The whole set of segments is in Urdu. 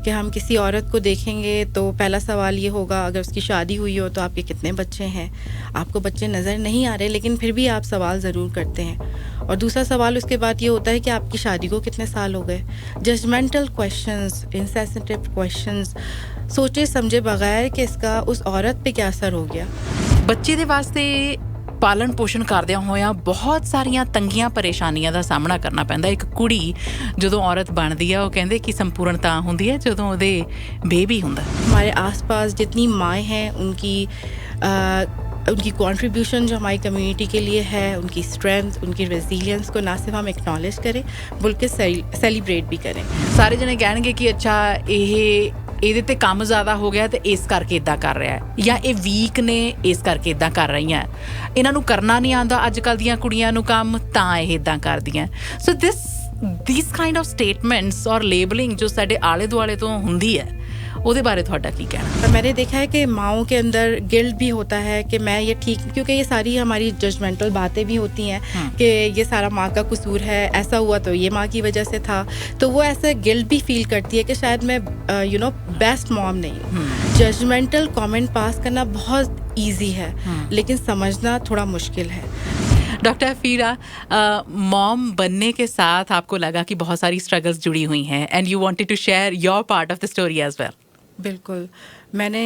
کہ ہم کسی عورت کو دیکھیں گے تو پہلا سوال یہ ہوگا اگر اس کی شادی ہوئی ہو تو آپ کے کتنے بچے ہیں. آپ کو بچے نظر نہیں آ رہے لیکن پھر بھی آپ سوال ضرور کرتے ہیں. اور دوسرا سوال اس کے بعد یہ ہوتا ہے کہ آپ کی شادی کو کتنے سال ہو گئے. ججمنٹل کویشچنز, انسینسٹیو کویشچنز, سوچے سمجھے بغیر کہ اس کا اس عورت پہ کیا اثر ہو گیا. ਬੱਚੇ ਦੇ ਵਾਸਤੇ ਪਾਲਣ ਪੋਸ਼ਣ ਕਰਦਿਆਂ ਹੋਇਆਂ ਬਹੁਤ ਸਾਰੀਆਂ ਤੰਗੀਆਂ ਪਰੇਸ਼ਾਨੀਆਂ ਦਾ ਸਾਹਮਣਾ ਕਰਨਾ ਪੈਂਦਾ. ਇੱਕ ਕੁੜੀ ਜਦੋਂ ਔਰਤ ਬਣਦੀ ਆ ਉਹ ਕਹਿੰਦੇ ਕਿ ਸੰਪੂਰਨਤਾ ਹੁੰਦੀ ਹੈ ਜਦੋਂ ਉਹਦੇ ਬੇਬੀ ਹੁੰਦਾ. ہمارے آس پاس جتنی مائیں ہیں ان کی کنٹریبیوشن جو ہماری کمیونٹی کے لیے ہے, ان کی اسٹرینتھ, ان کی ریزیلینس کو نہ صرف ہم ایکنالج کریں بلکہ سیلیبریٹ بھی کریں. ਸਾਰੇ ਜਣੇ ਕਹਿਣਗੇ ਕਿ ਅੱਛਾ ਇਹਦੇ ਤੇ ਕੰਮ ਜ਼ਿਆਦਾ ਹੋ ਗਿਆ ਤੇ ਇਸ ਕਰਕੇ ਇਦਾਂ ਕਰ ਰਿਹਾ ਹੈ, ਜਾਂ ਇਹ ਵੀਕ ਨੇ ਇਸ ਕਰਕੇ ਇਦਾਂ ਕਰ ਰਹੀਆਂ, ਇਹਨਾਂ ਨੂੰ ਕਰਨਾ ਨਹੀਂ ਆਉਂਦਾ ਅੱਜ ਕੱਲ੍ਹ ਦੀਆਂ ਕੁੜੀਆਂ ਨੂੰ ਕੰਮ ਤਾਂ ਇਹ ਇਦਾਂ ਕਰਦੀਆਂ. ਸੋ these kind of statements اور لیبلنگ جو ਸਾਡੇ ਆਲੇ ਦੁਆਲੇ ਤੋਂ ਹੁੰਦੀ ہے ਉਹਦੇ ਬਾਰੇ ਤੁਹਾਡਾ ਕੀ ਕਹਿਣਾ؟ میں نے دیکھا ہے کہ ماؤں کے اندر گلٹ بھی ہوتا ہے کہ میں یہ ٹھیک, کیونکہ یہ ساری ہماری ججمنٹل باتیں بھی ہوتی ہیں کہ یہ سارا ماں کا قصور ہے, ایسا ہوا تو یہ ماں کی وجہ سے تھا, تو وہ ایسا گلٹ بھی فیل کرتی ہے کہ شاید میں بیسٹ موم نہیں ہوں. ججمنٹل کامنٹ پاس کرنا بہت ایزی ہے لیکن سمجھنا تھوڑا مشکل ہے. ڈاکٹر حفیرہ, موم بننے کے ساتھ آپ کو لگا کہ بہت ساری اسٹرگلس جڑی ہوئی ہیں and you wanted to share your part of the story as well. بالکل, میں نے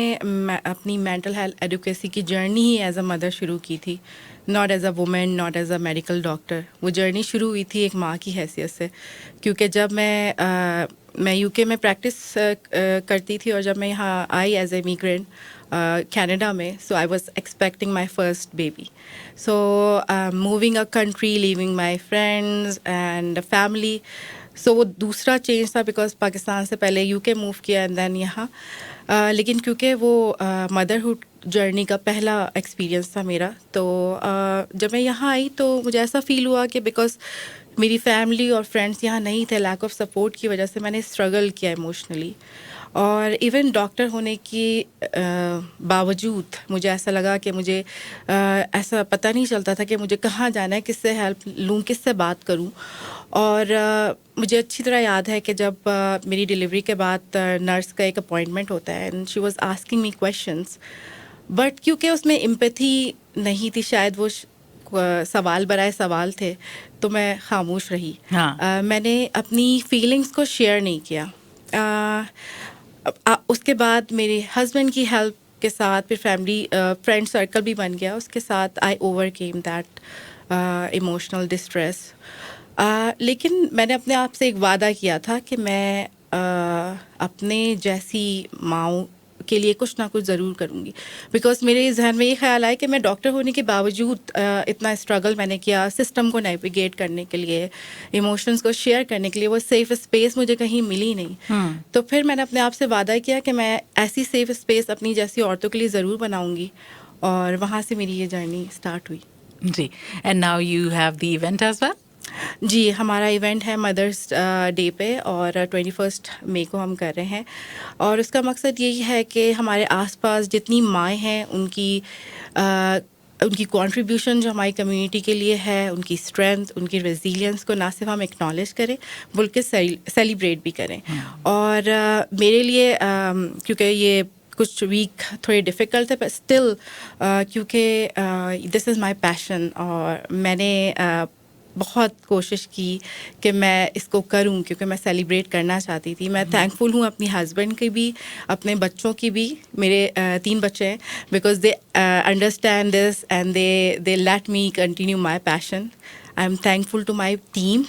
اپنی مینٹل ہیلتھ ایڈوکیسی کی جرنی ہی ایز اے مدر شروع کی تھی, not as a woman, not as a medical doctor. وہ جرنی شروع ہوئی تھی ایک ماں کی حیثیت سے, کیونکہ جب میں یو کے میں پریکٹس کرتی تھی اور جب میں یہاں I as a immigrant Canada میں, so I was expecting my first baby. So moving a country, leaving my friends and family, سو وہ دوسرا چینج تھا بیکاز پاکستان سے پہلے یو کے موو کیا اینڈ دین یہاں. لیکن کیونکہ وہ مدرہڈ جرنی کا پہلا ایکسپیرینس تھا میرا, تو جب میں یہاں آئی تو مجھے ایسا فیل ہوا کہ بیکاز میری فیملی اور فرینڈس یہاں نہیں تھے, لیک آف سپورٹ کی وجہ سے میں نے اسٹرگل کیا ایموشنلی. اور ایون ڈاکٹر ہونے کی باوجود مجھے ایسا لگا کہ مجھے ایسا پتہ نہیں چلتا تھا کہ مجھے کہاں جانا ہے, کس سے ہیلپ لوں, کس سے بات کروں. اور مجھے اچھی طرح یاد ہے کہ جب میری ڈلیوری کے بعد نرس کا ایک اپوائنٹمنٹ ہوتا ہے and she was asking me questions, but کیونکہ اس میں امپیتھی نہیں تھی, شاید وہ سوال برائے سوال تھے, تو میں خاموش رہی. میں نے اپنی فیلنگس کو شیئر نہیں کیا. اس کے بعد میرے ہسبینڈ کی ہیلپ کے ساتھ پھر فیملی فرینڈ سرکل بھی بن گیا, اس کے ساتھ I overcame that emotional distress. لیکن میں نے اپنے آپ سے ایک وعدہ کیا تھا کہ میں اپنے جیسی ماؤں کے لیے کچھ نہ کچھ ضرور کروں گی, بیکاز میرے ذہن میں یہ خیال آیا کہ میں ڈاکٹر ہونے کے باوجود اتنا اسٹرگل میں نے کیا سسٹم کو نیویگیٹ کرنے کے لیے, ایموشنس کو شیئر کرنے کے لیے, وہ سیف اسپیس مجھے کہیں ملی نہیں. تو پھر میں نے اپنے آپ سے وعدہ کیا کہ میں ایسی سیف اسپیس اپنی جیسی عورتوں کے لیے ضرور بناؤں گی, اور وہاں سے میری یہ جرنی اسٹارٹ ہوئی. جی, and now you have the event as well. جی, ہمارا ایونٹ ہے مدرس ڈے پہ اور 21 مئی کو ہم کر رہے ہیں, اور اس کا مقصد یہی ہے کہ ہمارے آس پاس جتنی مائیں ہیں ان کی کنٹریبیوشن جو ہماری کمیونٹی کے لیے ہے, ان کی اسٹرینتھ, ان کی ریزیلینس کو نہ صرف ہم ایکنالج کریں بلکہ سیلیبریٹ بھی کریں. اور میرے لیے کیونکہ یہ کچھ ویک تھوڑے ڈیفیکلٹ ہے, بٹ اسٹل کیونکہ دس از مائی پیشن, اور میں نے بہت کوشش کی کہ میں اس کو کروں کیونکہ میں سیلیبریٹ کرنا چاہتی تھی. میں تھینک فل ہوں اپنی ہسبینڈ کی بھی, اپنے بچوں کی بھی. میرے 3 بچے ہیں, because they understand this and they let me continue my passion. I am thankful to my team.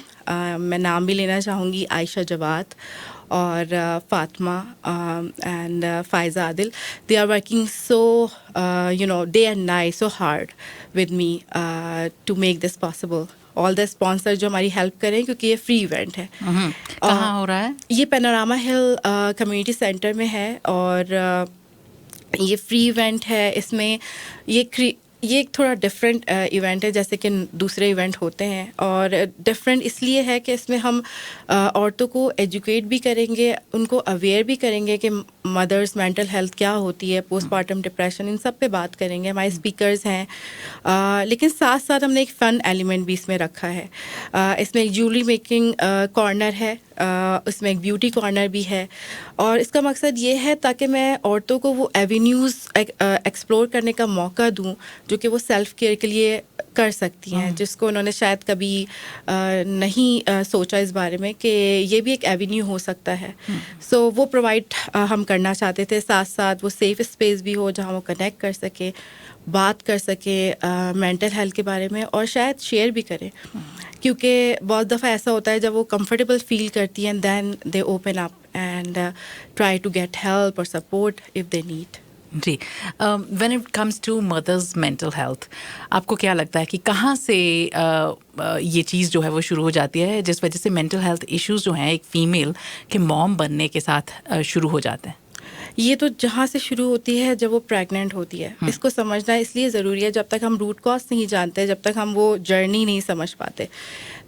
میں نام بھی لینا چاہوں گی, عائشہ جواد اور Fatima and Faiza Adil. They are working so day and night so hard with me to make this possible. All the sponsor جو ہماری ہیلپ کریں, کیونکہ یہ فری ایونٹ ہے. کہاں ہو رہا ہے یہ؟ پینوراما ہل کمیونٹی سینٹر میں ہے, اور یہ فری ایونٹ ہے. اس میں یہ ایک تھوڑا ڈفرینٹ ایونٹ ہے جیسے کہ دوسرے ایونٹ ہوتے ہیں, اور ڈفرینٹ اس لیے ہے کہ اس میں ہم عورتوں کو ایجوکیٹ بھی کریں گے, ان کو اویئر بھی کریں گے کہ مدرس مینٹل ہیلتھ کیا ہوتی ہے, پوسٹ پارٹم ڈپریشن, ان سب پہ بات کریں گے. ہمارے اسپیکرز ہیں, لیکن ساتھ ساتھ ہم نے ایک فن ایلیمنٹ بھی اس میں رکھا ہے. اس میں ایک جیولری میکنگ کارنر ہے اس میں ایک بیوٹی کارنر بھی ہے، اور اس کا مقصد یہ ہے تاکہ میں عورتوں کو وہ ایوینیوز ایکسپلور کرنے کا موقع دوں جو کہ وہ سیلف کیئر کے لیے کر سکتی ہیں، جس کو انہوں نے شاید کبھی نہیں سوچا اس بارے میں کہ یہ بھی ایک ایوینیو ہو سکتا ہے. سو وہ پرووائڈ ہم کرنا چاہتے تھے، ساتھ ساتھ وہ سیف اسپیس بھی ہو جہاں وہ کنیکٹ کر سکیں، بات کر سکیں مینٹل ہیلتھ کے بارے میں، اور شاید شیئر بھی کریں، کیونکہ بہت دفعہ ایسا ہوتا ہے جب وہ کمفرٹیبل فیل کرتی ہیں then they open up and try to get help اور سپورٹ اف دے نیڈ. جی، when it comes to mothers mental health, آپ کو کیا لگتا ہے کہ کہاں سے یہ چیز جو ہے وہ شروع ہو جاتی ہے جس وجہ سے مینٹل ہیلتھ ایشوز جو ہیں ایک فیمیل کے موم بننے کے ساتھ شروع ہو جاتے ہیں؟ یہ تو جہاں سے شروع ہوتی ہے جب وہ پریگننٹ ہوتی ہے. اس کو سمجھنا اس لیے ضروری ہے، جب تک ہم روٹ کاز نہیں جانتے، جب تک ہم وہ جرنی نہیں سمجھ پاتے.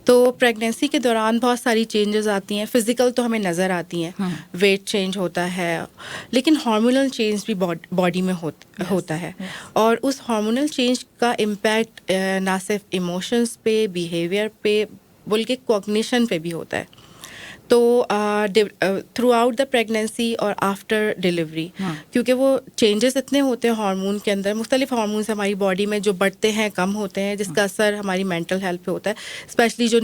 تو پریگنینسی کے دوران بہت ساری چینجز آتی ہیں، فزیکل تو ہمیں نظر آتی ہیں، ویٹ چینج ہوتا ہے، لیکن ہارمونل چینج بھی باڈی میں ہوتا ہے، اور اس ہارمونل چینج کا امپیکٹ نہ صرف ایموشنس پہ، بیہیویئر پہ بلکہ کوگنیشن پہ بھی ہوتا ہے. تو تھرو آؤٹ دا پریگنینسی اور آفٹر ڈلیوری، کیونکہ وہ چینجز اتنے ہوتے ہیں ہارمون کے اندر، مختلف ہارمونس ہماری باڈی میں جو بڑھتے ہیں، کم ہوتے ہیں، جس کا اثر ہماری مینٹل ہیلتھ پہ ہوتا ہے، اسپیشلی جو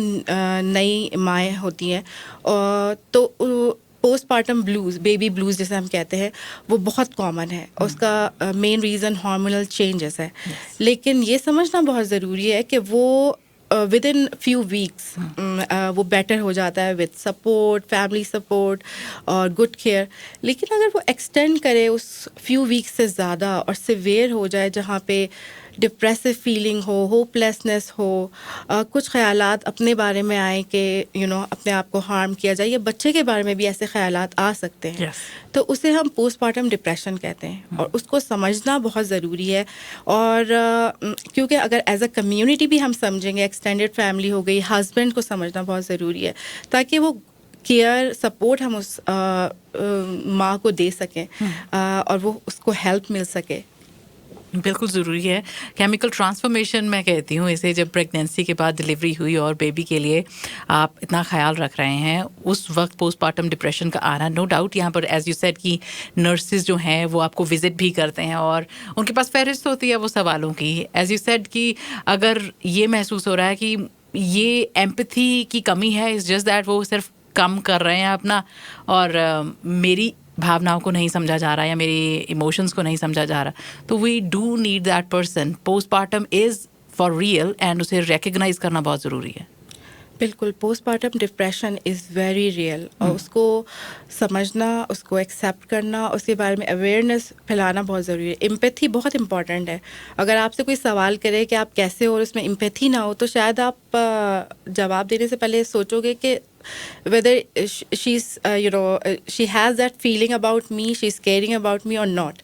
نئی مائیں ہوتی ہیں. تو post partum blues, baby blues جسے ہم کہتے ہیں، وہ بہت کامن ہے، اس کا مین ریزن ہارمونل چینجز ہے. لیکن یہ سمجھنا بہت ضروری ہے کہ وہ ود ان فیو ویکس وہ بیٹر ہو جاتا ہے وتھ سپورٹ، فیملی سپورٹ اور گڈ کیئر. لیکن اگر وہ ایکسٹینڈ کرے اس فیو ویکس سے زیادہ اور سیویئر ہو جائے، جہاں پہ ڈپریسو فیلنگ ہو، ہوپ لیسنس ہو، کچھ خیالات اپنے بارے میں آئیں کہ اپنے آپ کو ہارم کیا جائے، یا بچے کے بارے میں بھی ایسے خیالات آ سکتے ہیں، تو اسے ہم پوسٹ پارٹم ڈپریشن کہتے ہیں، اور اس کو سمجھنا بہت ضروری ہے. اور کیونکہ اگر ایز اے کمیونٹی بھی ہم سمجھیں گے، ایکسٹینڈیڈ فیملی ہو گئی، ہسبینڈ کو سمجھنا بہت ضروری ہے تاکہ وہ کیئر سپورٹ ہم اس ماں کو دے سکیں اور وہ اس کو ہیلپ مل سکے. بالکل ضروری ہے. کیمیکل ٹرانسفارمیشن میں کہتی ہوں اسے، جب پریگنینسی کے بعد ڈلیوری ہوئی اور بیبی کے لیے آپ اتنا خیال رکھ رہے ہیں، اس وقت پوسٹ پارٹم ڈپریشن کا آنا نو ڈاؤٹ. یہاں پر ایز یو سیڈ کی نرسز جو ہیں وہ آپ کو وزٹ بھی کرتے ہیں اور ان کے پاس فہرست ہوتی ہے وہ سوالوں کی. ایز یو سیڈ کہ اگر یہ محسوس ہو رہا ہے کہ یہ ایمپتھی کی کمی ہے، اٹس جسٹ دیٹ وہ صرف کم کر رہے ہیں اپنا، اور میری بھاوناؤں کو نہیں سمجھا جا رہا یا میری ایموشنس کو نہیں سمجھا جا رہا، تو we do need that person. Post partum is for real and اسے ریکگنائز کرنا بہت ضروری ہے. بالکل، post partum depression is very real, اور اس کو سمجھنا، اس کو ایکسیپٹ کرنا، اس کے بارے میں اویئرنیس پھیلانا بہت ضروری ہے. امپیتھی بہت امپورٹنٹ ہے. اگر آپ سے کوئی سوال کرے کہ آپ کیسے ہو اور اس میں امپیتھی نہ ہو، تو شاید آپ جواب دینے سے پہلے سوچو گے کہ whether she has that feeling about me, she's caring about me or not.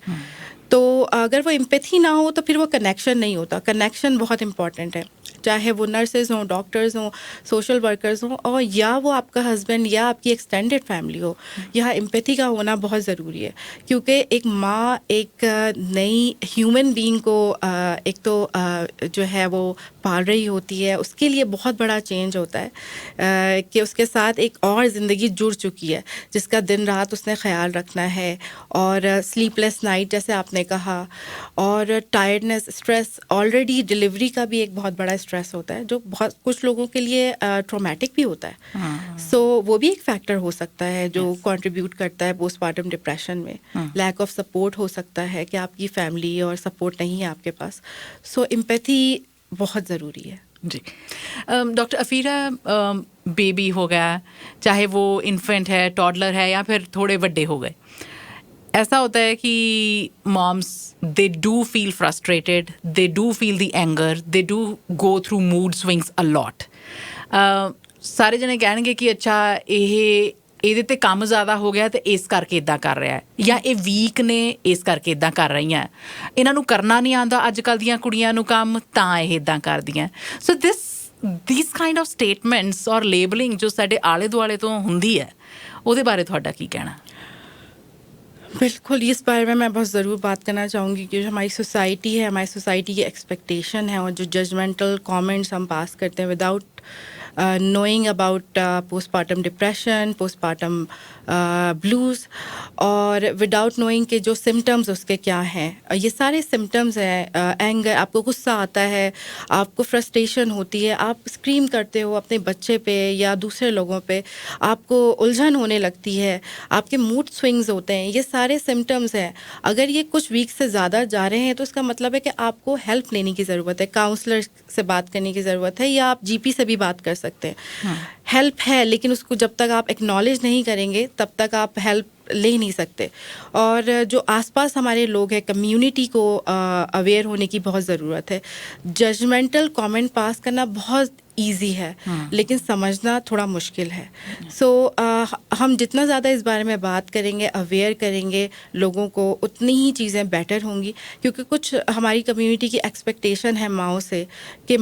تو اگر وہ امپیتھی نہ ہو تو پھر وہ کنیکشن نہیں ہوتا. کنیکشن بہت امپورٹنٹ ہے، چاہے وہ نرسز ہوں، ڈاکٹرز ہوں، سوشل ورکرز ہوں، اور یا وہ آپ کا ہسبینڈ یا آپ کی ایکسٹینڈیڈ فیملی ہو. یہاں امپیتھی کا ہونا بہت ضروری ہے، کیونکہ ایک ماں ایک نئی ہیومن بینگ کو ایک تو جو ہے وہ پال رہی ہوتی ہے، اس کے لیے بہت بڑا چینج ہوتا ہے کہ اس کے ساتھ ایک اور زندگی جڑ چکی ہے جس کا دن رات اس نے خیال رکھنا ہے، اور سلیپ لیس نائٹ جیسے آپ نے کہا، اور ٹائرڈنس، اسٹریس. آلریڈی ڈلیوری کا بھی ایک بہت بڑا اسٹریس ہوتا ہے جو بہت کچھ لوگوں کے لیے ٹرامیٹک بھی ہوتا ہے. سو وہ بھی ایک فیکٹر ہو سکتا ہے جو کنٹریبیوٹ کرتا ہے پوسٹ پارٹم ڈپریشن میں. لیک آف سپورٹ ہو سکتا ہے کہ آپ کی فیملی اور سپورٹ نہیں ہے آپ کے پاس. سو امپیتھی بہت ضروری ہے. جی ڈاکٹر افیرہ، بیبی ہو گیا، چاہے وہ انفینٹ ہے، ٹاڈلر ہے، یا پھر تھوڑے بڑے ہو گئے، ایسا ہوتا ہے کہ moms they do feel frustrated, they do feel the anger, they do go through mood swings a lot. سارے جنے کہن گے کہ اچھا ਇਹਦੇ ਤੇ ਕੰਮ ਜ਼ਿਆਦਾ ਹੋ ਗਿਆ ਤੇ ਇਸ ਕਰਕੇ ਇਦਾਂ ਕਰ ਰਿਹਾ ਹੈ, ਜਾਂ ਇਹ ਵੀਕ ਨੇ ਇਸ ਕਰਕੇ ਇਦਾਂ ਕਰ ਰਹੀਆਂ, ਇਹਨਾਂ ਨੂੰ ਕਰਨਾ ਨਹੀਂ ਆਉਂਦਾ ਅੱਜ ਕੱਲ੍ਹ ਦੀਆਂ ਕੁੜੀਆਂ ਨੂੰ ਕੰਮ, ਤਾਂ ਇਹ ਇਦਾਂ ਕਰਦੀਆਂ. ਸੋ these kind of statements ਔਰ ਲੇਬਲਿੰਗ ਜੋ ਸਾਡੇ ਆਲੇ ਦੁਆਲੇ ਤੋਂ ਹੁੰਦੀ ਹੈ, ਉਹਦੇ ਬਾਰੇ ਤੁਹਾਡਾ ਕੀ ਕਹਿਣਾ؟ بالکل، اس بارے میں بہت ضرور بات کرنا چاہوں گی کہ جو ہماری سوسائٹی ہے، ہماری سوسائٹی کی ایکسپیکٹیشن ہے، اور جو ججمنٹل کامنٹس ہم پاس کرتے ہیں without knowing about postpartum depression, postpartum blues, اور وداؤٹ نوئنگ کہ جو سمٹمز اس کے کیا ہیں. یہ سارے سمٹمز ہیں. اینگر, آپ کو غصہ آتا ہے, آپ کو فرسٹریشن ہوتی ہے, آپ اسکریم کرتے ہو اپنے بچے پہ یا دوسرے لوگوں پہ, آپ کو الجھن ہونے لگتی ہے, آپ کے موڈ سوئنگز ہوتے ہیں, یہ سارے سمٹمز ہیں. اگر یہ کچھ ویک سے زیادہ جا رہے ہیں تو اس کا مطلب ہے کہ آپ کو ہیلپ لینے کی ضرورت ہے, کاؤنسلر سے بات کرنے کی ضرورت ہے, یا آپ GP سے بھی بات کر سکتے ہیں. ہیلپ ہے, لیکن اس کو جب تک آپ ایکنالج نہیں کریں گے تب تک آپ ہیلپ لے نہیں سکتے. اور جو آس پاس ہمارے لوگ ہیں, کمیونٹی کو اویئر ہونے کی بہت ضرورت ہے. ججمنٹل کامنٹ پاس کرنا بہت ایزی ہے, لیکن سمجھنا تھوڑا مشکل ہے. سو ہم جتنا زیادہ اس بارے میں بات کریں گے, اویئر کریں گے لوگوں کو, اتنی ہی چیزیں بیٹر ہوں گی. کیونکہ کچھ ہماری کمیونٹی کی ایکسپیکٹیشن ہے ماؤں سے کہ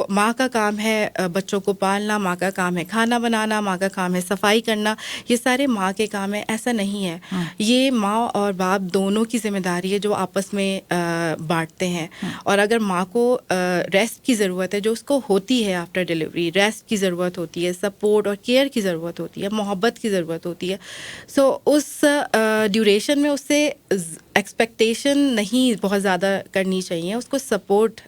ماں کا کام ہے بچوں کو پالنا, ماں کا کام ہے کھانا بنانا, ماں کا کام ہے صفائی کرنا, یہ سارے ماں کے کام ہیں. ایسا نہیں ہے. یہ ماں اور باپ دونوں کی ذمہ داری ہے جو آپس میں بانٹتے ہیں. اور اگر ماں کو ریسٹ کی ضرورت ہے, جو اس کو ہوتی ہے آفٹر ڈلیوری, ریسٹ کی ضرورت ہوتی ہے, سپورٹ اور کیئر کی ضرورت ہوتی ہے, محبت کی ضرورت ہوتی ہے. سو اس ڈیوریشن میں اس سے ایکسپیکٹیشن نہیں بہت زیادہ کرنی چاہیے, اس کو سپورٹ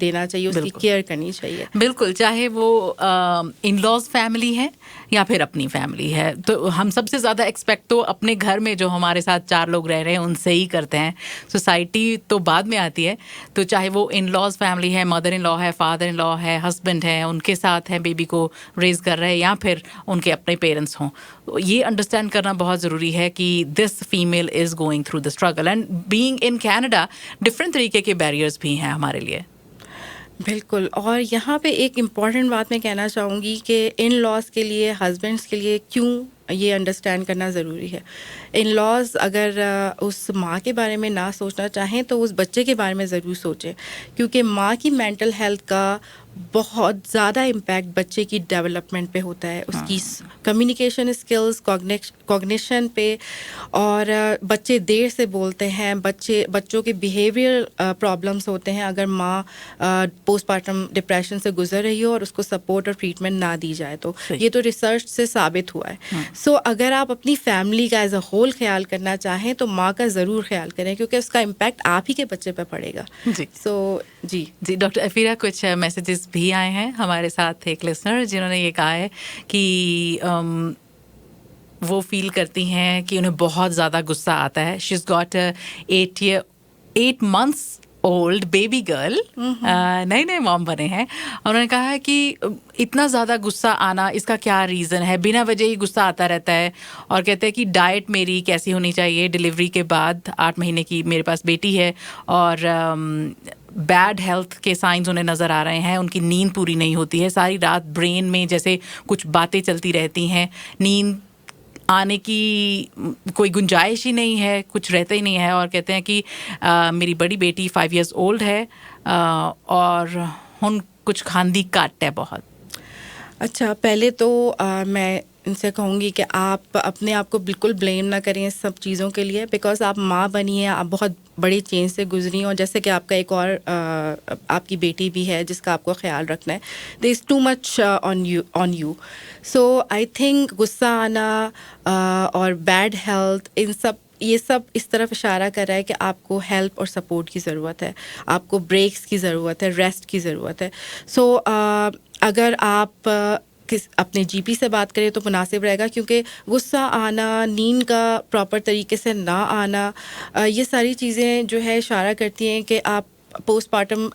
دینا چاہیے, اس کی کیئر کرنی چاہیے. بالکل, چاہے وہ ان لاز فیملی ہے یا پھر اپنی فیملی ہے. تو ہم سب سے زیادہ ایکسپیکٹ تو اپنے گھر میں جو ہمارے ساتھ 4 لوگ رہ رہے ہیں ان سے ہی کرتے ہیں. سوسائٹی تو بعد میں آتی ہے. تو چاہے وہ ان لاز فیملی ہے, مدر ان لا ہے, فادر ان لا ہے, ہسبینڈ ہے, ان کے ساتھ ہے بیبی کو ریز کر رہے ہیں, یا پھر ان کے اپنے پیرنٹس ہوں, یہ انڈرسٹینڈ کرنا بہت ضروری ہے کہ this female is going through the struggle. And being in Canada different طریقے کے بیریئرز بھی ہیں ہمارے لیے. بالکل. اور یہاں پہ ایک امپورٹنٹ بات میں کہنا چاہوں گی کہ ان لاز کے لیے, ہسبینڈس کے لیے کیوں یہ انڈرسٹینڈ کرنا ضروری ہے. ان لاز اگر اس ماں کے بارے میں نہ سوچنا چاہیں تو اس بچے کے بارے میں ضرور سوچیں, کیونکہ ماں کی مینٹل ہیلتھ کا بہت زیادہ امپیکٹ بچے کی ڈیولپمنٹ پہ ہوتا ہے, اس کی کمیونیکیشن اسکلز, کوگنیشن پہ. اور بچے دیر سے بولتے ہیں, بچوں کے بیہیویئر پرابلمس ہوتے ہیں اگر ماں پوسٹ پارٹم ڈپریشن سے گزر رہی ہو اور اس کو سپورٹ اور ٹریٹمنٹ نہ دی جائے. تو یہ تو ریسرچ سے ثابت ہوا ہے. سو اگر آپ اپنی فیملی کا ایز اے ہول خیال کرنا چاہیں تو ماں کا ضرور خیال کریں, کیونکہ اس کا امپیکٹ آپ ہی کے بچے پہ پڑے گا. سو جی ڈاکٹر افیرہ, کچھ میسیجز بھی آئے ہیں ہمارے ساتھ. ایک لسنر جنہوں نے یہ کہا ہے کہ وہ فیل کرتی ہیں کہ انہیں بہت زیادہ غصہ آتا ہے. She is got 8 months old baby girl, نئے مام بنے ہیں. انہوں نے کہا ہے کہ اتنا زیادہ غصہ آنا, اس کا کیا ریزن ہے؟ بنا وجہ ہی غصہ آتا رہتا ہے. اور کہتے ہیں کہ ڈائٹ میری کیسی ہونی چاہیے. ڈلیوری کے بعد 8 مہینے کی میرے پاس بیٹی ہے اور بیڈ ہیلتھ کے سائنز انہیں نظر آ رہے ہیں. ان کی نیند پوری نہیں ہوتی ہے, ساری رات برین میں جیسے کچھ باتیں چلتی رہتی ہیں, نیند آنے کی کوئی گنجائش ہی نہیں ہے, کچھ رہتا ہی نہیں ہے. اور کہتے ہیں کہ میری بڑی بیٹی 5 years اولڈ ہے اور ہن کچھ کھاندی کٹ ہے بہت. اچھا, پہلے تو میں ان سے کہوں گی کہ آپ اپنے آپ کو بالکل بلیم نہ کریں اس سب چیزوں کے لیے, بیکاز آپ ماں بنی ہیں, آپ بہت بڑے چینج سے گزری ہیں, اور جیسے کہ آپ کا ایک اور آپ کی بیٹی بھی ہے جس کا آپ کو خیال رکھنا ہے. There is too much on you. So I think غصہ آنا اور بیڈ ہیلتھ, یہ سب اس طرف اشارہ کر رہا ہے کہ آپ کو ہیلپ اور سپورٹ کی ضرورت ہے, آپ کو بریکس کی ضرورت ہے, ریسٹ کی ضرورت ہے. سو اگر آپ اپنے GP سے بات کریں تو مناسب رہے گا, کیونکہ غصہ آنا, نیند کا پراپر طریقے سے نہ آنا, یہ ساری چیزیں جو ہے اشارہ کرتی ہیں کہ آپ پوسٹ پارٹم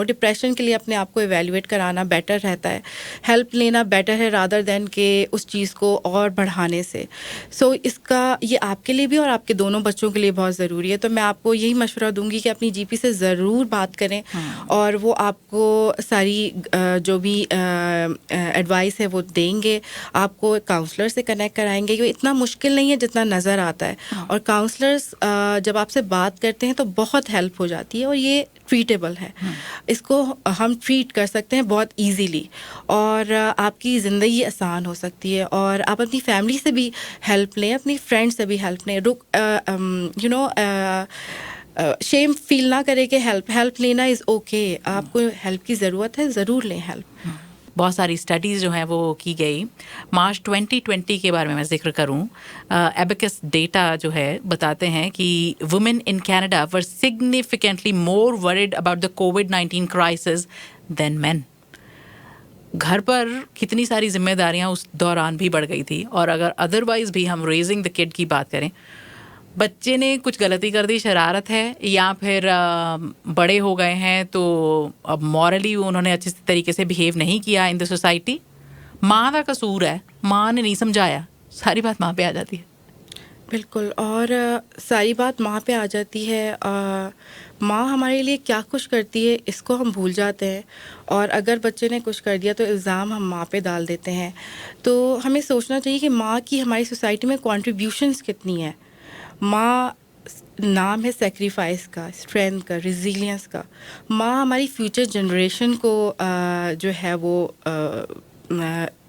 ڈپریشن کے لیے اپنے آپ کو ایویلیویٹ کرانا بیٹر رہتا ہے, ہیلپ لینا بیٹر ہے رادر دین کہ اس چیز کو اور بڑھانے سے. سو اس کا یہ آپ کے لیے بھی اور آپ کے دونوں بچوں کے لیے بہت ضروری ہے. تو میں آپ کو یہی مشورہ دوں گی کہ اپنی GP سے ضرور بات کریں, اور وہ آپ کو ساری جو بھی ایڈوائس ہے وہ دیں گے. آپ کو کاؤنسلر سے کنیکٹ کرائیں گے. یہ اتنا مشکل نہیں ہے جتنا نظر آتا ہے, اور کاؤنسلرس جب آپ سے بات کرتے ہیں تو بہت ہیلپ ہو جاتی ہے, اور یہ ٹریٹیبل ہے. اس کو ہم ٹریٹ کر سکتے ہیں بہت ایزیلی, اور آپ کی زندگی آسان ہو سکتی ہے. اور آپ اپنی فیملی سے بھی ہیلپ لیں, اپنی فرینڈ سے بھی ہیلپ لیں. شیم فیل نہ کرے کہ ہیلپ لینا از اوکے. آپ کو ہیلپ کی ضرورت ہے, ضرور لیں ہیلپ. بہت ساری اسٹڈیز جو ہیں وہ کی گئی. مارچ 2020 کے بارے میں ذکر کروں, ایبیکس ڈیٹا جو ہے بتاتے ہیں کہ women in Canada were significantly more worried about the کووڈ-19 کرائسس دین مین. گھر پر کتنی ساری ذمہ داریاں اس دوران بھی بڑھ گئی تھی, اور اگر ادروائز بھی ہم ریزنگ دا کڈ کی بات کریں, بچے نے کچھ غلطی کر دی, شرارت ہے, یا پھر بڑے ہو گئے ہیں تو اب مورلی انہوں نے اچھے طریقے سے بیہیو نہیں کیا ان دا سوسائٹی, ماں کا قصور ہے, ماں نے نہیں سمجھایا, ساری بات ماں پہ آ جاتی ہے. بالکل, اور ساری بات ماں پہ آ جاتی ہے. ماں ہمارے لیے کیا کچھ کرتی ہے اس کو ہم بھول جاتے ہیں, اور اگر بچے نے کچھ کر دیا تو الزام ہم ماں پہ ڈال دیتے ہیں. تو ہمیں سوچنا چاہیے کہ ماں کی ہماری سوسائٹی میں کنٹریبیوشنس کتنی ہیں. ماں نام ہے سیکریفائس کا, اسٹرینتھ کا, ریزیلینس کا. ماں ہماری فیوچر جنریشن کو جو ہے وہ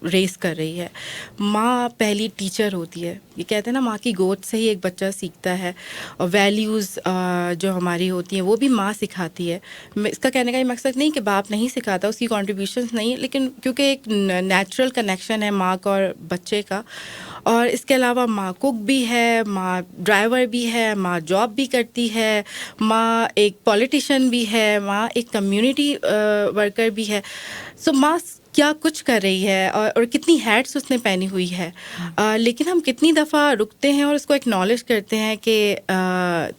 ریس کر رہی ہے. ماں پہلی ٹیچر ہوتی ہے. یہ کہتے ہیں نا, ماں کی گود سے ہی ایک بچہ سیکھتا ہے, اور ویلیوز جو ہماری ہوتی ہیں وہ بھی ماں سکھاتی ہے. اس کا کہنے کا یہ مقصد نہیں کہ باپ نہیں سکھاتا, اس کی کنٹریبیوشنس نہیں, لیکن کیونکہ ایک نیچرل کنیکشن ہے ماں کا اور بچے کا. اور اس کے علاوہ ماں کوک بھی ہے, ماں ڈرائیور بھی ہے, ماں جاب بھی کرتی ہے, ماں ایک پولیٹیشین بھی ہے, ماں ایک کمیونٹی ورکر بھی ہے. سو ماں کیا کچھ کر رہی ہے, اور کتنی ہیٹس اس نے پہنی ہوئی ہے. لیکن ہم کتنی دفعہ رکتے ہیں اور اس کو ایکنالج کرتے ہیں کہ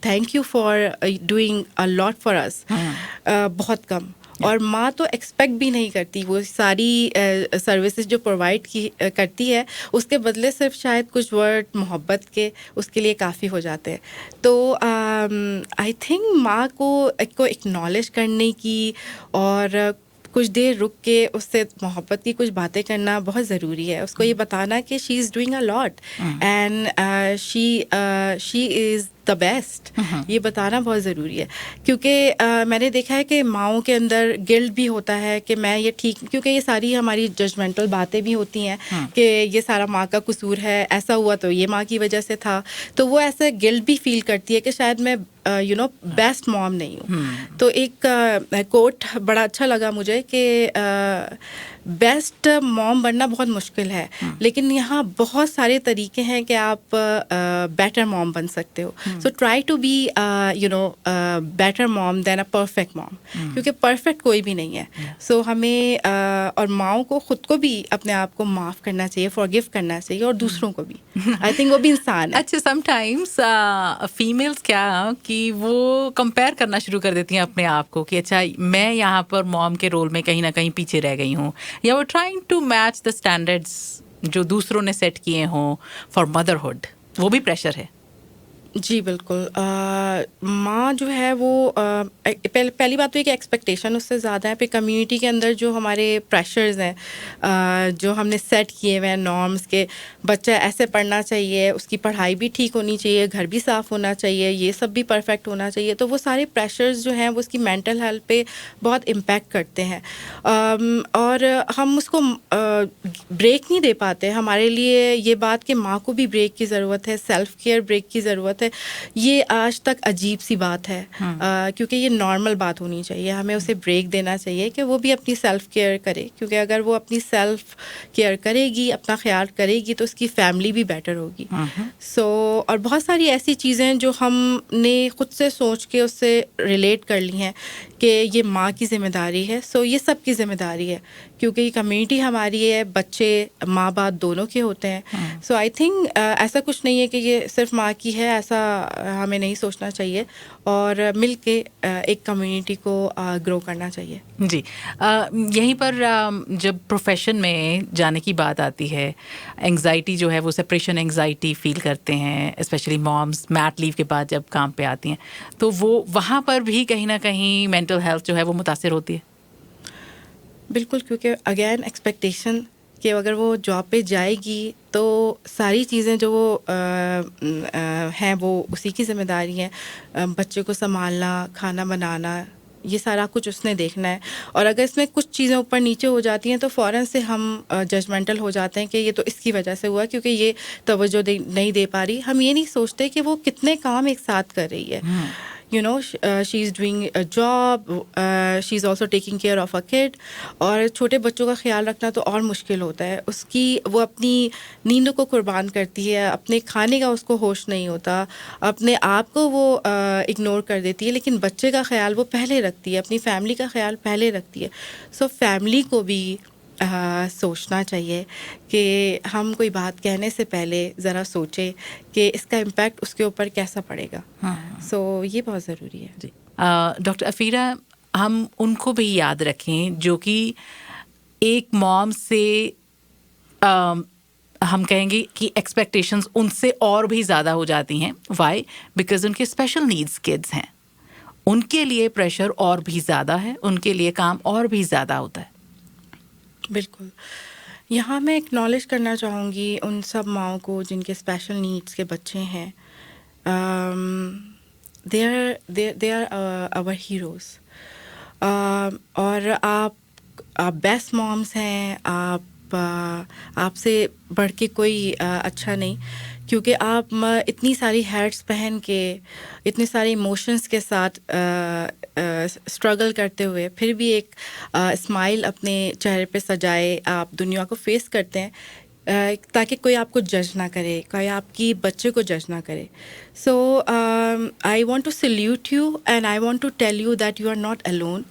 thank you for doing a lot for us. بہت کم. اور ماں تو ایکسپیکٹ بھی نہیں کرتی, وہ ساری سروسز جو پرووائڈ کرتی ہے اس کے بدلے صرف شاید کچھ ورڈ محبت کے اس کے لیے کافی ہو جاتے ہیں. تو آئی تھنک ماں کو ایکنالج کرنے کی اور کچھ دیر رک کے اس سے محبت کی کچھ باتیں کرنا بہت ضروری ہے. اس کو یہ بتانا کہ she is doing a lot and she is the best, یہ بتانا بہت ضروری ہے. کیونکہ میں نے دیکھا ہے کہ ماؤں کے اندر گلٹ بھی ہوتا ہے کہ میں یہ ٹھیک, کیونکہ یہ ساری ہماری ججمنٹل باتیں بھی ہوتی ہیں کہ یہ سارا ماں کا قصور ہے, ایسا ہوا تو یہ ماں کی وجہ سے تھا. تو وہ ایسا گلٹ بھی فیل کرتی ہے کہ شاید میں بیسٹ موم نہیں ہوں. تو ایک کوٹ بڑا اچھا لگا مجھے کہ بیسٹ موم بننا بہت مشکل ہے, لیکن یہاں بہت سارے طریقے ہیں کہ آپ بیٹر موم بن سکتے ہو. So try to be better mom than a perfect mom, کیونکہ پرفیکٹ کوئی بھی نہیں ہے. سو ہمیں اور ماؤں کو خود کو بھی اپنے آپ کو معاف کرنا چاہیے, فارگیو کرنا چاہیے, اور دوسروں کو بھی. آئی تھنک وہ بھی انسان ہے. اچھا, سم ٹائمس فیمیلس کیا کہ وہ کمپیئر کرنا شروع کر دیتی ہیں اپنے آپ کو کہ اچھا میں یہاں پر موم کے رول میں کہیں نہ کہیں پیچھے رہ گئی ہوں, یا وہ trying to match the standards جو دوسروں نے سیٹ کیے ہوں فار مدرہڈ. وہ بھی پریشر ہے. جی بالکل. ماں جو ہے وہ پہلی بات تو یہ کہ ایکسپیکٹیشن اس سے زیادہ ہے. پھر کمیونٹی کے اندر جو ہمارے پریشرز ہیں جو ہم نے سیٹ کیے ہوئے ہیں نارمس کے, بچہ ایسے پڑھنا چاہیے, اس کی پڑھائی بھی ٹھیک ہونی چاہیے, گھر بھی صاف ہونا چاہیے, یہ سب بھی پرفیکٹ ہونا چاہیے. تو وہ سارے پریشرز جو ہیں وہ اس کی مینٹل ہیلتھ پہ بہت امپیکٹ کرتے ہیں, اور ہم اس کو بریک نہیں دے پاتے. ہمارے لیے یہ بات کہ ماں کو بھی بریک کی ضرورت ہے, سیلف کیئر بریک کی ضرورت ہے, یہ آج تک عجیب سی بات ہے. کیونکہ یہ نارمل بات ہونی چاہیے. ہمیں اسے بریک دینا چاہیے کہ وہ بھی اپنی سیلف کیئر کرے, کیونکہ اگر وہ اپنی سیلف کیئر کرے گی, اپنا خیال کرے گی, تو اس کی فیملی بھی بیٹر ہوگی. سو اور بہت ساری ایسی چیزیں جو ہم نے خود سے سوچ کے اس سے ریلیٹ کر لی ہیں کہ یہ ماں کی ذمہ داری ہے. سو یہ سب کی ذمہ داری ہے, کیونکہ یہ کمیونٹی ہماری ہے, بچے ماں باپ دونوں کے ہوتے ہیں. سو آئی تھنک ایسا کچھ نہیں ہے کہ یہ صرف ماں کی ہے, ایسا ہمیں نہیں سوچنا چاہیے, اور مل کے ایک کمیونٹی کو گرو کرنا چاہیے. جی, یہیں پر جب پروفیشن میں جانے کی بات آتی ہے, انگزائٹی جو ہے وہ سپریشن انگزائٹی فیل کرتے ہیں, اسپیشلی مامس میٹ لیو کے بعد جب کام پہ آتی ہیں, تو وہ وہاں پر بھی کہیں نہ کہیں مینٹل ہیلتھ جو ہے وہ متاثر ہوتی ہے. بالکل, کیونکہ اگین ایکسپیکٹیشن کہ اگر وہ جاب پہ جائے گی تو ساری چیزیں جو وہ ہیں وہ اسی کی ذمہ داری ہیں. بچے کو سنبھالنا, کھانا بنانا, یہ سارا کچھ اس نے دیکھنا ہے. اور اگر اس میں کچھ چیزیں اوپر نیچے ہو جاتی ہیں تو فوراً سے ہم ججمنٹل ہو جاتے ہیں کہ یہ تو اس کی وجہ سے ہوا کیونکہ یہ توجہ نہیں دے پا رہی. ہم یہ نہیں سوچتے کہ وہ کتنے کام ایک ساتھ کر رہی ہے. She is doing a job, she is also taking care of a kid. اور چھوٹے بچوں کا خیال رکھنا تو اور مشکل ہوتا ہے. وہ اپنی نیندوں کو قربان کرتی ہے, اپنے کھانے کا اس کو ہوش نہیں ہوتا, اپنے آپ کو وہ اگنور کر دیتی ہے, لیکن بچے کا خیال وہ پہلے رکھتی ہے, اپنی فیملی کا خیال پہلے رکھتی ہے. سو فیملی کو بھی سوچنا چاہیے کہ ہم کوئی بات کہنے سے پہلے ذرا سوچیں کہ اس کا امپیکٹ اس کے اوپر کیسا پڑے گا. سو یہ بہت ضروری ہے. جی ڈاکٹر عفیرہ, ہم ان کو بھی یاد رکھیں جو کہ ایک موم سے ہم کہیں گے کہ ایکسپیکٹیشنز ان سے اور بھی زیادہ ہو جاتی ہیں. وائی؟ بیکاز ان کے اسپیشل نیڈس کڈز ہیں, ان کے لیے پریشر اور بھی زیادہ ہے, ان کے لیے کام اور بھی زیادہ ہوتا ہے. بالکل. یہاں میں ایکنالج کرنا چاہوں گی ان سب ماؤں کو جن کے اسپیشل نیڈس کے بچے ہیں. They are our heroes. اور آپ بیسٹ مومس ہیں. آپ سے بڑھ کے کوئی اچھا نہیں, کیونکہ آپ اتنی ساری ہیٹس پہن کے, اتنے سارے ایموشنس کے ساتھ اسٹرگل کرتے ہوئے پھر بھی ایک اسمائل اپنے چہرے پہ سجائے آپ دنیا کو فیس کرتے ہیں, تاکہ کوئی آپ کو جج نہ کرے, کوئی آپ کی بچے کو جج نہ کرے. So I want to salute you and I want to tell you that you are not alone.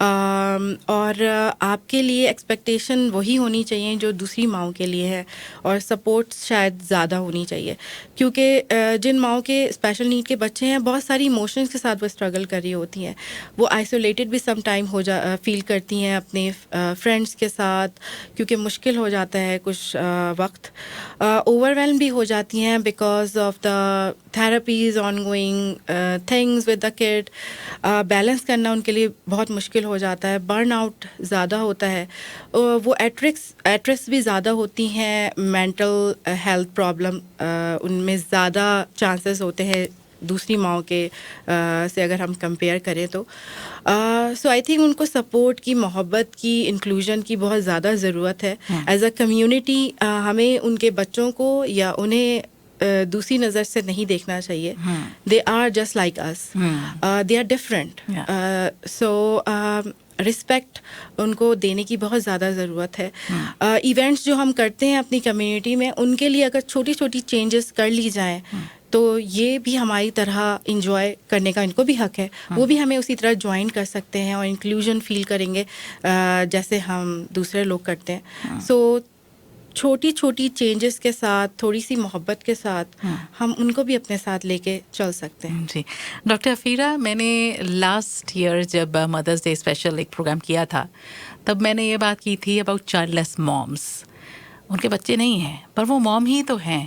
اور آپ کے لیے ایکسپیکٹیشن وہی ہونی چاہیے جو دوسری ماؤں کے لیے ہے, اور سپورٹ شاید زیادہ ہونی چاہیے, کیونکہ جن ماؤں کے اسپیشل نیڈ کے بچے ہیں بہت ساری ایموشنس کے ساتھ وہ اسٹرگل کر رہی ہوتی ہیں. وہ آئسولیٹڈ بھی سم ٹائم فیل کرتی ہیں اپنے فرینڈس کے ساتھ, کیونکہ مشکل ہو جاتا ہے کچھ وقت. اوور ویلم بھی ہو جاتی ہیں because of the therapies on going things with the could. Balance کرنا ان کے لیے بہت مشکل ہو جاتا ہے. برن آؤٹ زیادہ ہوتا ہے. وہ ایٹرس بھی زیادہ ہوتی ہیں. مینٹل ہیلتھ پرابلم ان میں زیادہ چانسز ہوتے ہیں دوسری ماؤں کے سے اگر ہم کمپیئر کریں تو. سو آئی تھنک ان کو سپورٹ کی, محبت کی, انکلوژن کی بہت زیادہ ضرورت ہے. ایز اے کمیونٹی ہمیں ان کے بچوں کو یا انہیں دوسری نظر سے نہیں دیکھنا چاہیے. They are just like us, they are different. So respect ان کو دینے کی بہت زیادہ ضرورت ہے. ایونٹس جو ہم کرتے ہیں اپنی کمیونٹی میں, ان کے لیے اگر چھوٹی چھوٹی چینجز کر لی جائیں تو یہ بھی ہماری طرح انجوائے کرنے کا ان کو بھی حق ہے. وہ بھی ہمیں اسی طرح جوائن کر سکتے ہیں اور انکلوژن فیل کریں گے جیسے ہم دوسرے لوگ کرتے ہیں. سو چھوٹی چھوٹی چینجز کے ساتھ, تھوڑی سی محبت کے ساتھ ہم ان کو بھی اپنے ساتھ لے کے چل سکتے ہیں. جی ڈاکٹر عفیرہ, میں نے لاسٹ ایئر جب مدرس ڈے اسپیشل ایک پروگرام کیا تھا تب میں نے یہ بات کی تھی اباؤٹ چائلڈ لیس مومس. ان کے بچے نہیں ہیں پر وہ موم ہی تو ہیں,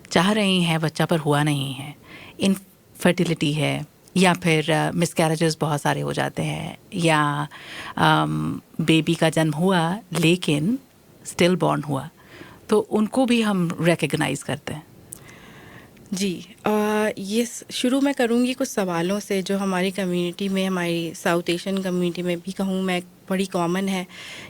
چاہ رہی ہیں بچہ پر ہوا نہیں ہے, انفرٹیلیٹی ہے, یا پھر مس کیریجز بہت سارے ہو جاتے ہیں, یا بیبی کا جنم ہوا لیکن اسٹل بورن ہوا, تو ان کو بھی ہم ریکگنائز کرتے ہیں. جی یہ شروع میں کروں گی کچھ سوالوں سے جو ہماری کمیونٹی میں, ہماری ساؤتھ ایشین کمیونٹی میں بھی کہوں میں بڑی کامن ہے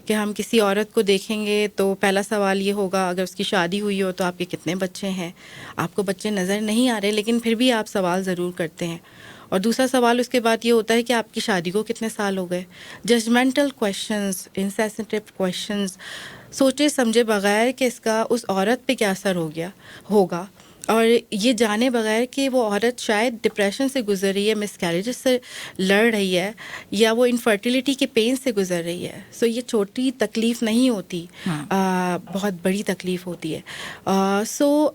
کہ ہم کسی عورت کو دیکھیں گے تو پہلا سوال یہ ہوگا اگر اس کی شادی ہوئی ہو تو آپ کے کتنے بچے ہیں. آپ کو بچے نظر نہیں آ رہے لیکن پھر بھی آپ سوال ضرور کرتے ہیں. اور دوسرا سوال اس کے بعد یہ ہوتا ہے کہ آپ کی شادی کو کتنے سال ہو گئے. ججمنٹل کویشچنز, انسینسٹیو کویشچنز, سوچے سمجھے بغیر کہ اس کا اس عورت پہ کیا اثر ہوگا, اور یہ جانے بغیر کہ وہ عورت شاید ڈپریشن سے گزر رہی ہے, مس کیریجز سے لڑ رہی ہے, یا وہ انفرٹیلیٹی کے پین سے گزر رہی ہے. سو یہ چھوٹی تکلیف نہیں ہوتی, بہت بڑی تکلیف ہوتی ہے. سو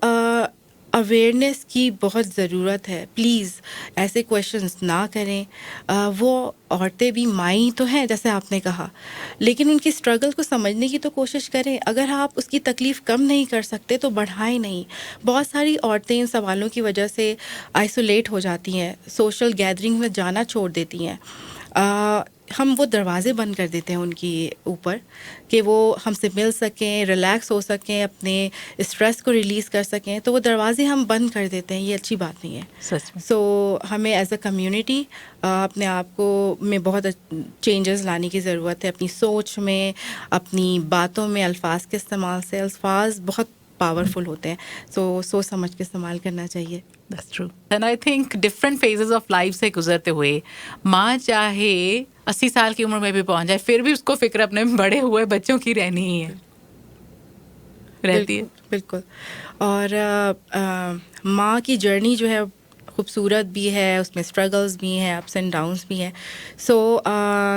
اویئرنیس کی بہت ضرورت ہے. پلیز ایسے کویشچنس نہ کریں. وہ عورتیں بھی مائیں تو ہیں جیسے آپ نے کہا, لیکن ان کی اسٹرگل کو سمجھنے کی تو کوشش کریں. اگر آپ اس کی تکلیف کم نہیں کر سکتے تو بڑھائیں نہیں. بہت ساری عورتیں ان سوالوں کی وجہ سے آئسولیٹ ہو جاتی ہیں, سوشل گیدرنگ میں جانا چھوڑ دیتی ہیں. ہم وہ دروازے بند کر دیتے ہیں ان کی اوپر کہ وہ ہم سے مل سکیں, ریلیکس ہو سکیں, اپنے اسٹریس کو ریلیز کر سکیں, تو وہ دروازے ہم بند کر دیتے ہیں. یہ اچھی بات نہیں ہے. سو ہمیں ایز اے کمیونٹی اپنے آپ کو میں بہت چینجز لانے کی ضرورت ہے. اپنی سوچ میں, اپنی باتوں میں, الفاظ کے استعمال سے. الفاظ بہت پاورفل ہوتے ہیں. سو سوچ سمجھ کے استعمال کرنا چاہیے. That's true. And I think different phases of life سے گزرتے ہوئے ماں چاہے 80 سال کی عمر میں بھی پہنچ جائے پھر بھی اس کو فکر اپنے بڑے ہوئے بچوں کی رہنی ہی ہے, رہتی ہے. بالکل. اور ماں کی جرنی جو ہے خوبصورت بھی ہے, اس میں اسٹرگلز بھی ہیں, اپس اینڈ ڈاؤنس بھی ہیں. سو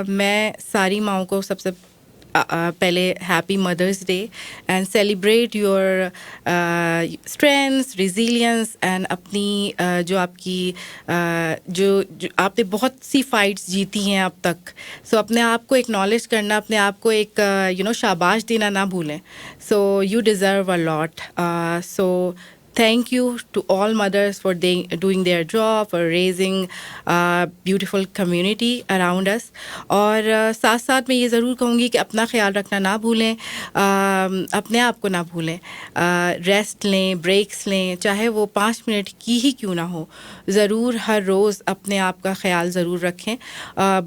میں ساری ماؤں کو سب سے پہلے ہیپی مدرس day and celebrate your strength, resilience and اپنی جو آپ کی جو آپ نے بہت سی فائٹس جیتی ہیں اب تک. سو اپنے آپ کو ایکنالج کرنا, اپنے آپ کو ایک شاباش دینا نہ بھولیں. So you deserve a lot. So thank you to all mothers for doing their job, for raising a beautiful community around us. اور ساتھ ساتھ میں یہ ضرور کہوں گی کہ اپنا خیال رکھنا نہ بھولیں, اپنے آپ کو نہ بھولیں. ریسٹ لیں, بریکس لیں, چاہے وہ 5 منٹ کی ہی کیوں نہ ہو. ضرور ہر روز اپنے آپ کا خیال ضرور رکھیں.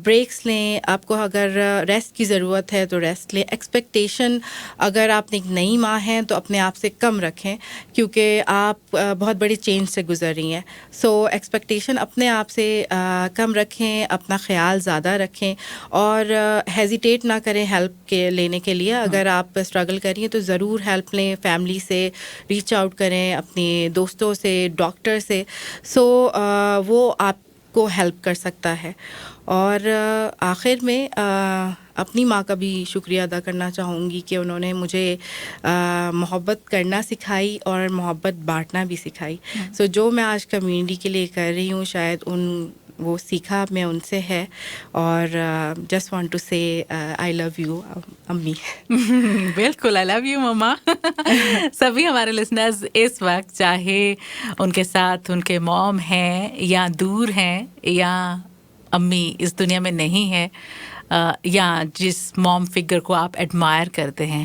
بریکس لیں, آپ کو اگر ریسٹ کی ضرورت ہے تو ریسٹ لیں. ایکسپیکٹیشن اگر آپ ایک نئی ماں ہیں تو اپنے آپ سے کم رکھیں, کیونکہ آپ بہت بڑی چینج سے گزر رہی ہیں. سو ایکسپیکٹیشن اپنے آپ سے کم رکھیں, اپنا خیال زیادہ رکھیں, اور ہیزیٹیٹ نہ کریں ہیلپ کے لینے کے لیے. اگر آپ اسٹرگل کر رہی ہیں تو ضرور ہیلپ لیں, فیملی سے ریچ آؤٹ کریں, اپنے دوستوں سے, ڈاکٹر سے. سو وہ آپ کو ہیلپ کر سکتا ہے. اور آخر میں اپنی ماں کا بھی شکریہ ادا کرنا چاہوں گی کہ انہوں نے مجھے محبت کرنا سکھائی اور محبت بانٹنا بھی سکھائی. سو جو میں آج کمیونٹی کے لیے کر رہی ہوں شاید وہ سیکھا میں ان سے ہے. اور جسٹ وانٹ ٹو سے آئی لو یو امی. بالکل, آئی لو یو مما. سبھی ہمارے لسنرز اس وقت چاہے ان کے ساتھ ان کے موم ہیں یا دور ہیں یا امی اس دنیا میں نہیں ہے, یا جس موم فگر کو آپ ایڈمائر کرتے ہیں,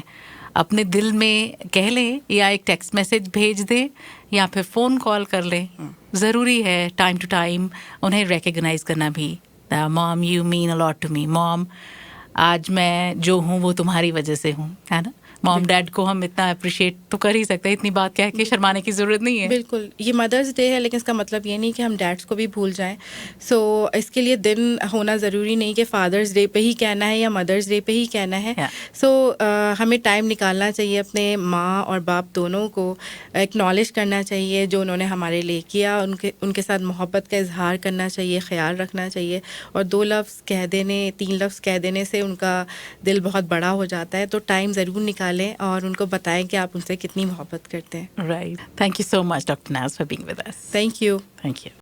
اپنے دل میں کہہ لیں یا ایک ٹیکسٹ میسج بھیج دیں یا پھر فون کال کر لیں. ضروری ہے ٹائم ٹو ٹائم انہیں ریکگنائز کرنا بھی. مام you mean a lot to me. مام آج میں جو ہوں وہ تمہاری وجہ سے ہوں, ہے نا. مام ڈیڈ کو ہم اتنا اپریشیٹ تو کر ہی سکتے ہیں, اتنی بات کہہ کے شرمانے کی ضرورت نہیں ہے. بالکل, یہ مدرس ڈے ہے لیکن اس کا مطلب یہ نہیں کہ ہم ڈیڈس کو بھی بھول جائیں. سو اس کے لیے دن ہونا ضروری نہیں کہ فادرس ڈے پہ ہی کہنا ہے یا مدرس ڈے پہ ہی کہنا ہے. سو ہمیں ٹائم نکالنا چاہیے, اپنے ماں اور باپ دونوں کو ایکنالج کرنا چاہیے جو انہوں نے ہمارے لیے کیا. ان کے ساتھ محبت کا اظہار کرنا چاہیے, خیال رکھنا چاہیے. اور 2 لفظ کہہ دینے, 3 لفظ کہہ دینے سے ان کا دل بہت بڑا ہو جاتا ہے. تو ٹائم ضرور نکالیں اور ان کو بتائیں کہ آپ ان سے کتنی محبت کرتے ہیں. Right. Thank you so much, Dr. Naz, for being with us. Thank you. Thank you.